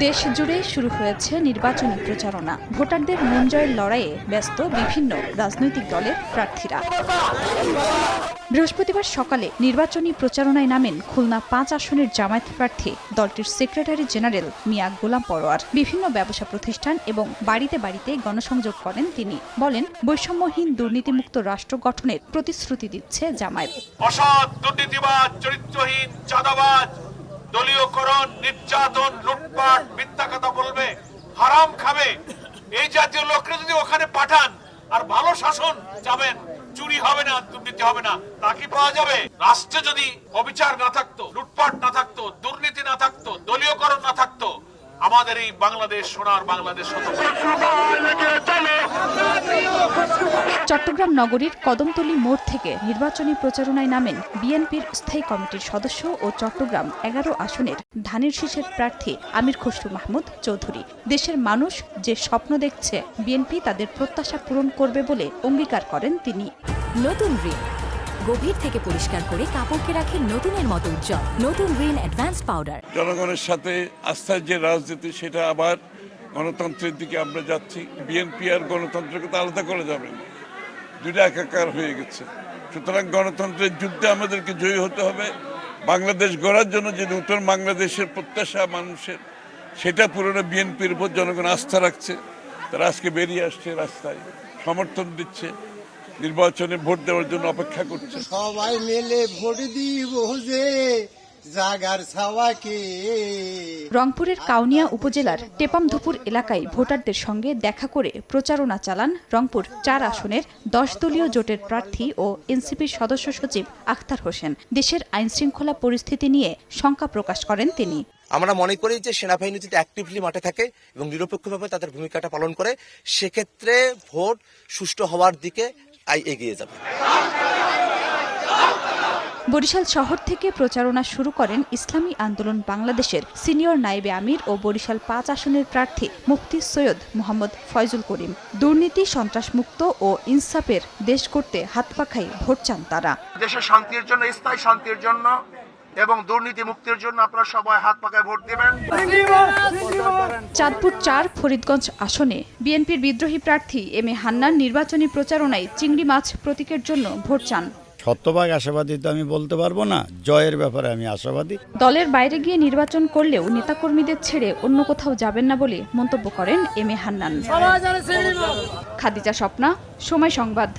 দেশ জুড়ে শুরু হয়েছে নির্বাচনী প্রচারণা। ভোটারদের মন জয়ের লড়াইয়ে ব্যস্ত বিভিন্ন রাজনৈতিক দলের প্রার্থীরা। বৃহস্পতিবার সকালে নির্বাচনী প্রচারণায় নামেন খুলনা ৫ আসনের জামায়াত প্রার্থী দলটির সেক্রেটারি জেনারেল মিয়া গোলাম পরোয়ার। বিভিন্ন ব্যবসা প্রতিষ্ঠান এবং বাড়িতে বাড়িতে গণসংযোগ করেন তিনি। বলেন, বৈষম্যহীন দুর্নীতিমুক্ত রাষ্ট্র গঠনের প্রতিশ্রুতি দিচ্ছে জামায়াত। অসৎ, দুর্নীতিবাজ, চরিত্রহীন, চাঁদাবাজ, দলীয়করণ, নির্যাতন, লুটপাট, মিথ্যা কথা বলবে, হারাম খাবে, এই জাতীয় লোকরা যদি ওখানে পাঠান আর ভালো শাসন যাবেন, চুরি হবে না, দুর্নীতি হবে না, তা কি পাওয়া যাবে? রাষ্ট্রে যদি অবিচার না থাকতো, লুটপাট না থাকতো, দুর্নীতি না থাকতো, দলীয়করণ না থাকতো, আমাদের এই বাংলাদেশ সোনার বাংলাদেশ হতো। চট্টগ্রাম নগরীর কদমতলী মোড় থেকে নির্বাচনী প্রচারণায় নামেন বিএনপির স্থায়ী কমিটির সদস্য ও চট্টগ্রাম ১১ আসনের ধানের শীষের প্রার্থী আমির খসরু মাহমুদ চৌধুরী। দেশের মানুষ যে স্বপ্ন দেখছে, বিএনপি তাদের প্রত্যাশা পূরণ করবে বলে অঙ্গীকার করেন তিনি। নতুন রিন গভীর থেকে পরিষ্কার করে কাপড়কে রাখে নতুনের মতো উজ্জ্বল। নতুন রিন অ্যাডভান্সড পাউডার। জনগণের সাথে আস্থার যে রাজনীতি, সেটা আবার গণতন্ত্রের দিকে আমরা যাচ্ছি। বিএনপি আর গণতন্ত্রকে তো আলাদা করা যাবে না, দুইটা একাকার হয়ে গেছে। সুতরাং গণতন্ত্রের যুদ্ধে আমাদেরকে জয়ী হতে হবে। বাংলাদেশ গড়ার জন্য যে নতুন বাংলাদেশের প্রত্যাশা মানুষের, সেটা পুরনো বিএনপির উপর জনগণ আস্থা রাখছে। তারা আজকে বেরিয়ে আসছে রাস্তায়, সমর্থন দিচ্ছে, নির্বাচনে ভোট দেওয়ার জন্য অপেক্ষা করছে। সবাই মিলে ভোট দিব যে জাগার ছাওয়াকে। রংপুরের কাউনিয়া উপজেলার টেপামধুপুর এলাকায় ভোটারদের সঙ্গে দেখা করে প্রচারণা চালান রংপুর ৪ আসনের ১০ দলীয় জোটের প্রার্থী ও এনসিপির সদস্য সচিব আখতার হোসেন। দেশের আইনশৃঙ্খলা পরিস্থিতি নিয়ে শঙ্কা প্রকাশ করেন তিনি। আমরা মনে করি যে সেনাবাহিনী যদি অ্যাক্টিভলি মাঠে থাকে এবং নিরপেক্ষভাবে তাদের ভূমিকাটা পালন করে, সেক্ষেত্রে ভোট সুষ্ঠু হওয়ার দিকে এগিয়ে যাবে। বরিশাল শহর থেকে প্রচারণা শুরু করেন ইসলামী আন্দোলন বাংলাদেশের সিনিয়র নায়েবে আমির ও বরিশাল ৫ আসনের প্রার্থী মুফতি সৈয়দ মোহাম্মদ ফয়জুল করিম। দুর্নীতি, সন্ত্রাসমুক্ত ও ইনসাফের দেশ করতে হাত পাখাই ভোট চান তারা। দেশের শান্তির জন্য, স্থায়ী শান্তির জন্য এবং দুর্নীতি মুক্তির জন্য আপনারা সবাই হাত পাকায় ভোট দিবেন। চাঁদপুর ৪ ফরিদগঞ্জ আসনে বিএনপির বিদ্রোহী প্রার্থী এম এ হান্নান নির্বাচনী প্রচারণায় চিংড়ি মাছ প্রতীকের জন্য ভোট চান। শতভাগ আশাবাদী তো আমি বলতে পারবো না, জয়ের ব্যাপারে আমি আশাবাদী। দলের বাইরে গিয়ে নির্বাচন করলেও নেতাকর্মীদের ছেড়ে অন্য কোথাও যাবেন না বলে মন্তব্য করেন এম এ হান্নান। খাদিজা স্বপ্না, সময় সংবাদ।